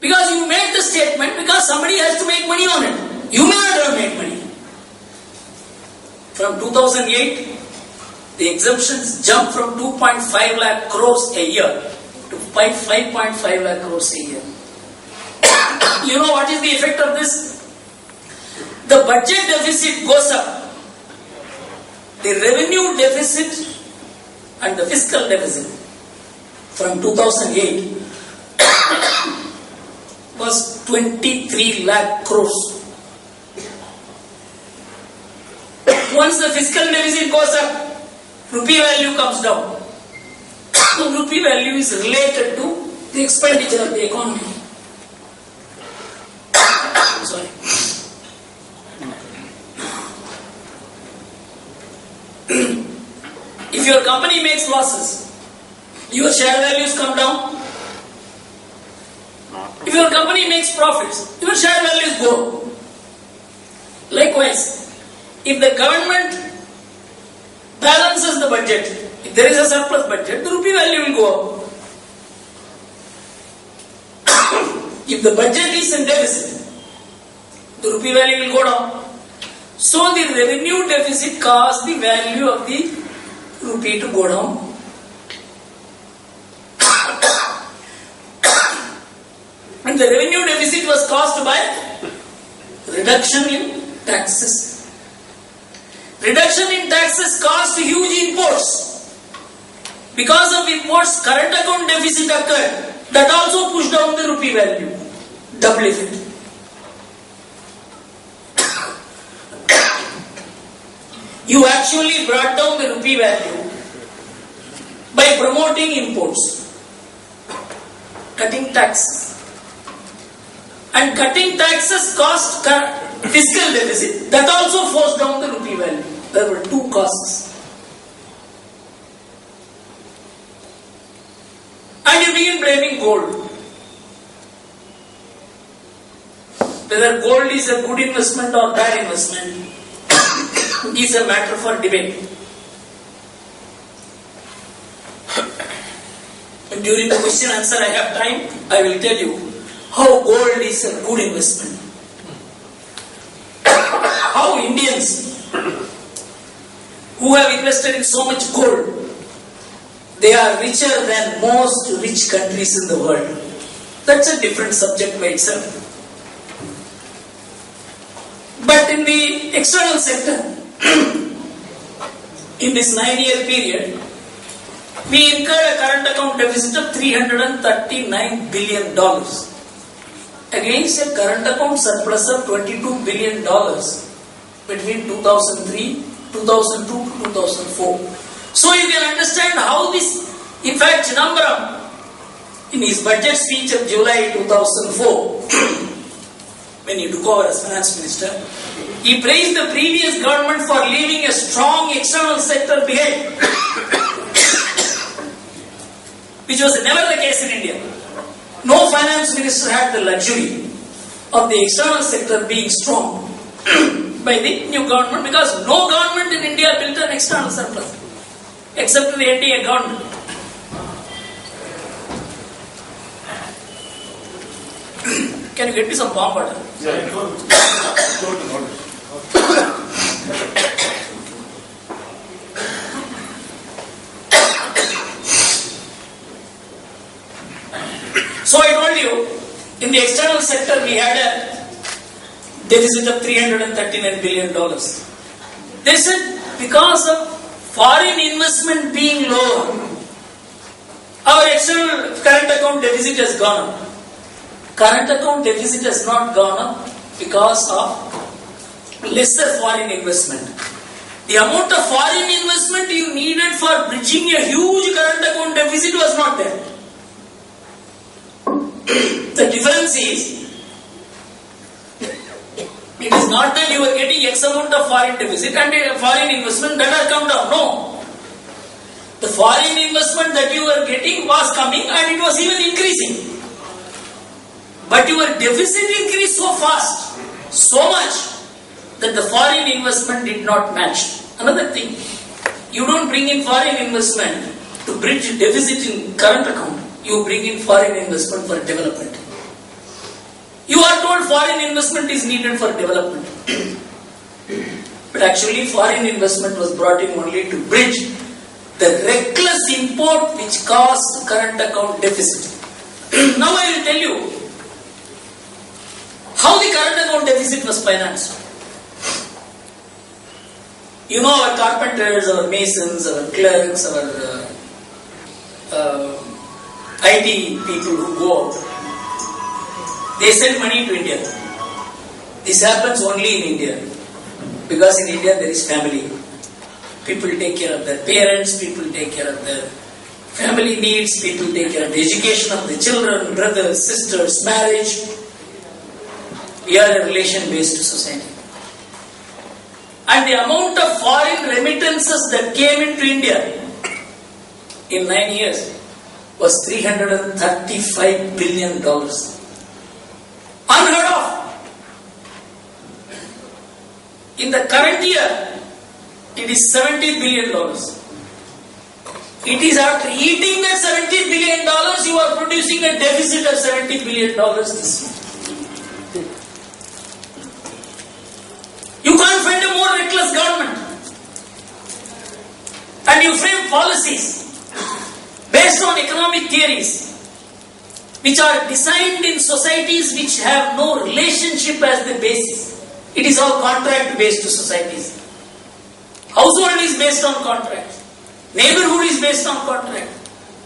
Because you made the statement because somebody has to make money on it. You may not have made money. From 2008, the exemptions jumped from 2.5 lakh crores a year to 5.5 lakh crores a year. You know what is the effect of this? The budget deficit goes up. The revenue deficit and the fiscal deficit from 2008 was 23 lakh crores. Once the fiscal deficit goes up, rupee value comes down. Rupee value is related to the expenditure of the economy. Sorry. If your company makes losses, your share values come down. If your company makes profits, your share values go. Likewise, if the government balances the budget, if there is a surplus budget, the rupee value will go up. If the budget is in deficit, the rupee value will go down. So the revenue deficit caused the value of the rupee to go down. And the revenue deficit was caused by reduction in taxes. Reduction in taxes caused huge imports. Because of imports, current account deficit occurred. That also pushed down the rupee value. Double effect. You actually brought down the rupee value by promoting imports, cutting taxes. And cutting taxes caused fiscal deficit. That also forced down the rupee value. There were two causes. And you begin blaming gold. Whether gold is a good investment or bad investment is a matter for debate. And during the question answer I have time, I will tell you how gold is a good investment. How Indians who have invested in so much gold, they are richer than most rich countries in the world. That's a different subject by itself. But in the external sector, in this 9-year period, we incurred a current account deficit of $339 billion against a current account surplus of $22 billion between 2002 to 2004. So you can understand how this, in fact, Chidambaram, in his budget speech of July 2004, when he took over as finance minister, he praised the previous government for leaving a strong external sector behind, which was never the case in India. No finance minister had the luxury of the external sector being strong by the new government, because no government in India built an external surplus except the NDA government. Can you get me some warm water? Yeah, So I told you, in the external sector we had a deficit of $339 billion. They said because of foreign investment being low, our external current account deficit has gone up. Current account deficit has not gone up because of lesser foreign investment. The amount of foreign investment you needed for bridging a huge current account deficit was not there. The difference is, it is not that you are getting X amount of foreign deficit and foreign investment that has come down. No. The foreign investment that you were getting was coming and it was even increasing. But your deficit increased so fast, so much, that the foreign investment did not match. Another thing, you don't bring in foreign investment to bridge deficit in current account. You bring in foreign investment for development. You are told foreign investment is needed for development. But actually foreign investment was brought in only to bridge the reckless import which caused current account deficit. Now I will tell you how the current account deficit was financed. You know, our carpenters, our masons, our clerks, our IT people who go out, they send money to India. This happens only in India. Because in India there is family. People take care of their parents, people take care of their family needs, people take care of the education of the children, brothers, sisters, marriage. We are a relation-based society. And the amount of foreign remittances that came into India in 9 years was $335 billion. Unheard of. In the current year, it is $70 billion. It is after eating that $70 billion, you are producing a deficit of $70 billion this year. You can't find a more reckless government. And you frame policies based on economic theories which are designed in societies which have no relationship as the basis. It is all contract-based societies. Household is based on contract. Neighborhood is based on contract.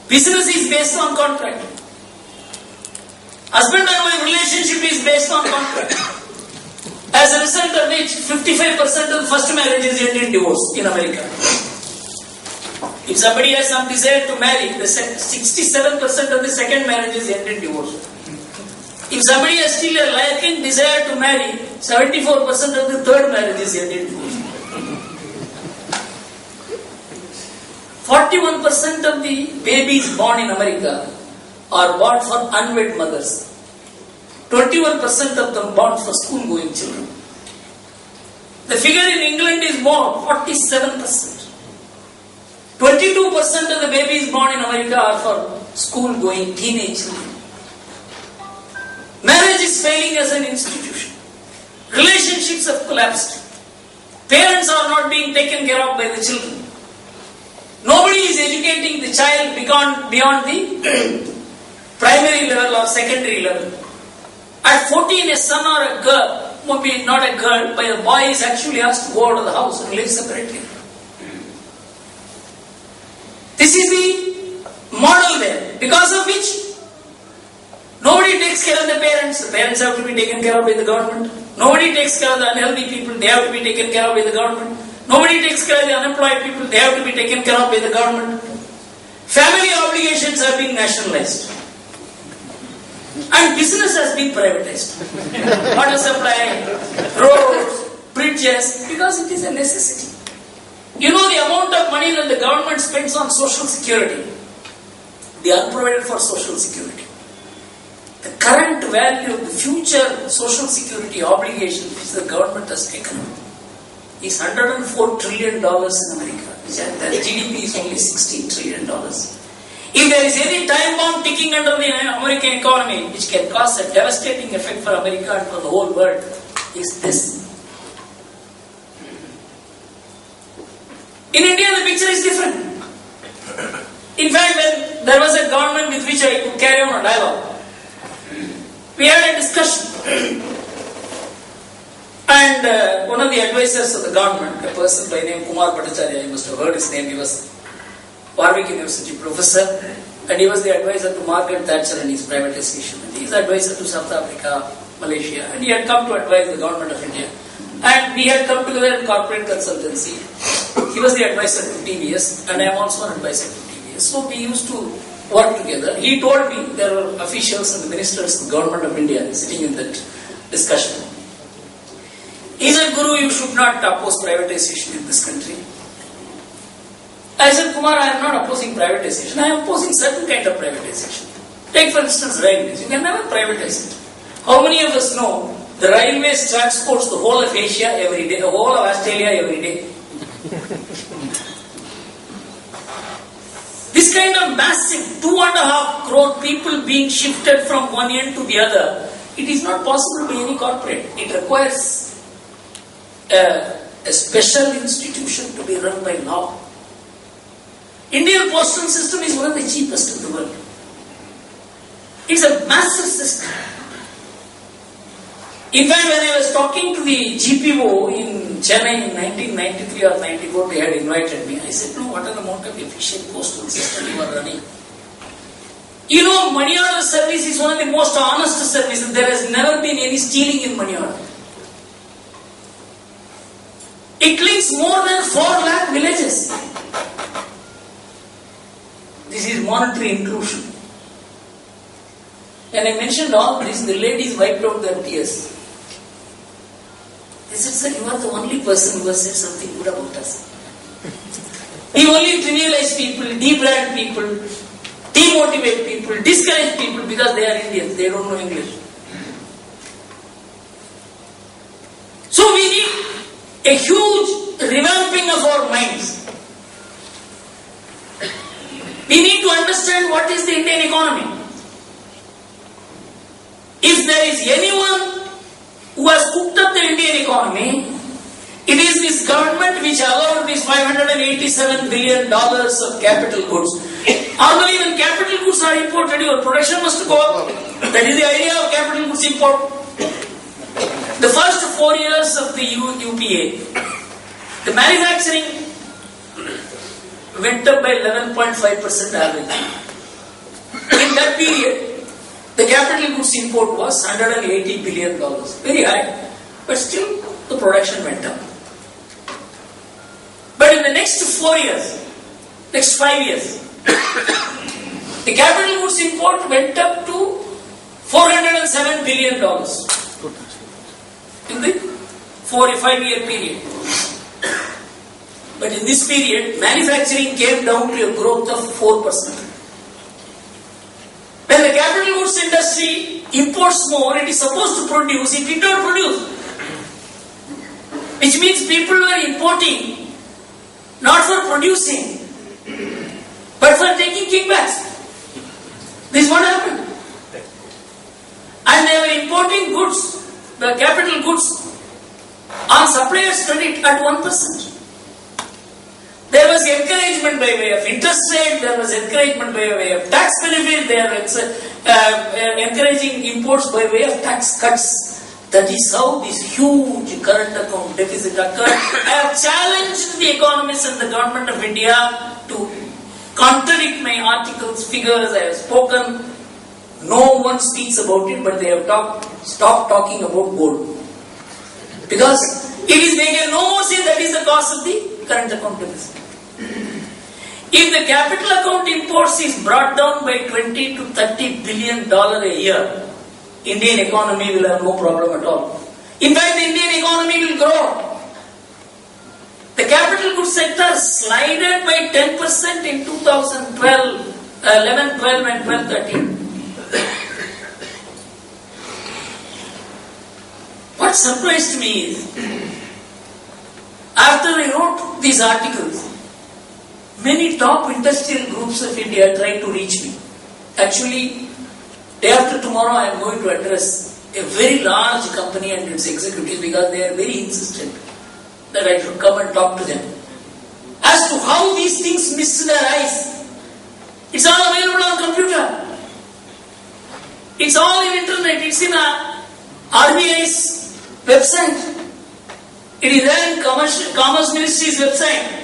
Business is based on contract. Husband and wife relationship is based on contract. As a result of which, 55% of the first marriages end in divorce in America. If somebody has some desire to marry, the 67% of the second marriages end in divorce. If somebody has still a lacking desire to marry, 74% of the third marriages end in divorce. 41% of the babies born in America are born for unwed mothers. 21% of them born for school-going children. The figure in England is more, 47%. 22% of the babies born in America are for school-going teenage children. Marriage is failing as an institution. Relationships have collapsed. Parents are not being taken care of by the children. Nobody is educating the child beyond the primary level or secondary level. At 14, a son or a girl, maybe not a girl, but a boy is actually asked to go out of the house and live separately. This is the model there, because of which nobody takes care of the parents. The parents have to be taken care of by the government. Nobody takes care of the unhealthy people. They have to be taken care of by the government. Nobody takes care of the unemployed people. They have to be taken care of by the government. Family obligations have been nationalized. And business has been privatized. Water supply, roads, bridges, because it is a necessity. You know the amount of money that the government spends on social security. They are provided for social security. The current value of the future social security obligation which the government has taken is $104 trillion in America. The GDP is only $16 trillion. If there is any time bomb ticking under the American economy which can cause a devastating effect for America and for the whole world, is this. In India, the picture is different. In fact, when there was a government with which I could carry on a dialogue, we had a discussion. And one of the advisors of the government, a person by the name Kumar Bhattacharya, you must have heard his name, he was Warwick University professor, and he was the advisor to Margaret Thatcher and his privatization. And he is advisor to South Africa, Malaysia, and he had come to advise the government of India. And we had come together in corporate consultancy. He was the advisor to TVS, and I am also an advisor to TVS. So we used to work together. He told me there were officials and the ministers of the government of India sitting in that discussion. He said, Guru, you should not oppose privatization in this country. I said, Kumar, I am not opposing privatization. I am opposing certain kind of privatization. Take for instance railways. You can never privatize it. How many of us know the railways transports the whole of Asia every day, the whole of Australia every day? This kind of massive 2.5 crore people being shifted from one end to the other it is not possible by any corporate. It requires a special institution to be run by law. Indian postal system is one of the cheapest in the world. It's a massive system. In fact, when I was talking to the GPO in Chennai in 1993 or 94, they had invited me. I said, no, what an amount of efficient postal system you are running. You know, money order service is one of the most honest services. There has never been any stealing in money order. It links more than 4 lakh villages. This is monetary inclusion. When I mentioned all this, the ladies wiped out their tears. They said, sir, you are the only person who has said something good about us. We only trivialize people, debrand people, demotivate people, discourage people because they are Indians, they don't know English. So we need a huge revamping of our minds. We need to understand what is the Indian economy. If there is anyone who has cooked up the Indian economy, it is this government which allowed this $587 billion of capital goods. Although even capital goods are imported, your production must go up. That is the idea of capital goods import. The first 4 years of the UPA, the manufacturing went up by 11.5% average. In that period, the capital goods import was $180 billion. Very high. But still, the production went up. But in the next 4 years, next 5 years, the capital goods import went up to $407 billion in the 4 or 5 year period. But in this period, manufacturing came down to a growth of 4%. When the capital goods industry imports more, it is supposed to produce, it did not produce. Which means people were importing not for producing, but for taking kickbacks. This is what happened. And they were importing goods, the capital goods, on supplier's credit at 1%. There was encouragement by way of interest rate, there was encouragement by way of tax benefit, they are encouraging imports by way of tax cuts. That is how this huge current account deficit occurred. I have challenged the economists and the government of India to contradict my articles, figures, I have spoken. No one speaks about it, but they have stopped talking about gold. Because they can no more say that is the cause of the current account deficit. If the capital account imports is brought down by $20 to $30 billion a year, Indian economy will have no problem at all. In fact, the Indian economy will grow. The capital goods sector slided by 10% in 2012, 11, 12 and 12, 13. What surprised me is, after I wrote these articles, many top industrial groups of India tried to reach me. Actually, day after tomorrow I am going to address a very large company and its executives because they are very insistent that I should come and talk to them. As to how these things missed their eyes, it's all available on computer. It's all in internet, it's in RBI's website. It is there in Commerce Ministry's website.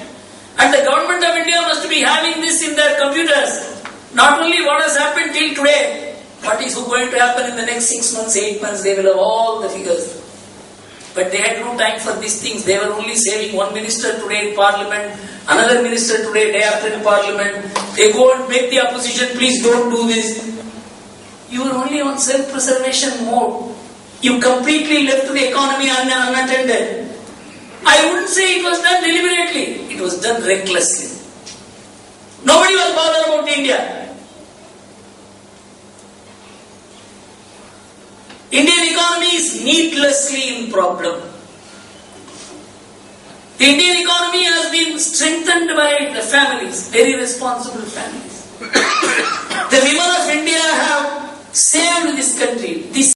And the government of India must be having this in their computers. Not only what has happened till today, what is going to happen in the next 6 months, 8 months, they will have all the figures. But they had no time for these things. They were only saving one minister today in parliament, another minister today, day after in parliament. They go and make the opposition, please don't do this. You are only on self-preservation mode. You completely left the economy unattended. I wouldn't say it was done deliberately. It was done recklessly. Nobody was bothered about India. Indian economy is needlessly in problem. The Indian economy has been strengthened by the families, very responsible families. The women of India have saved this country. This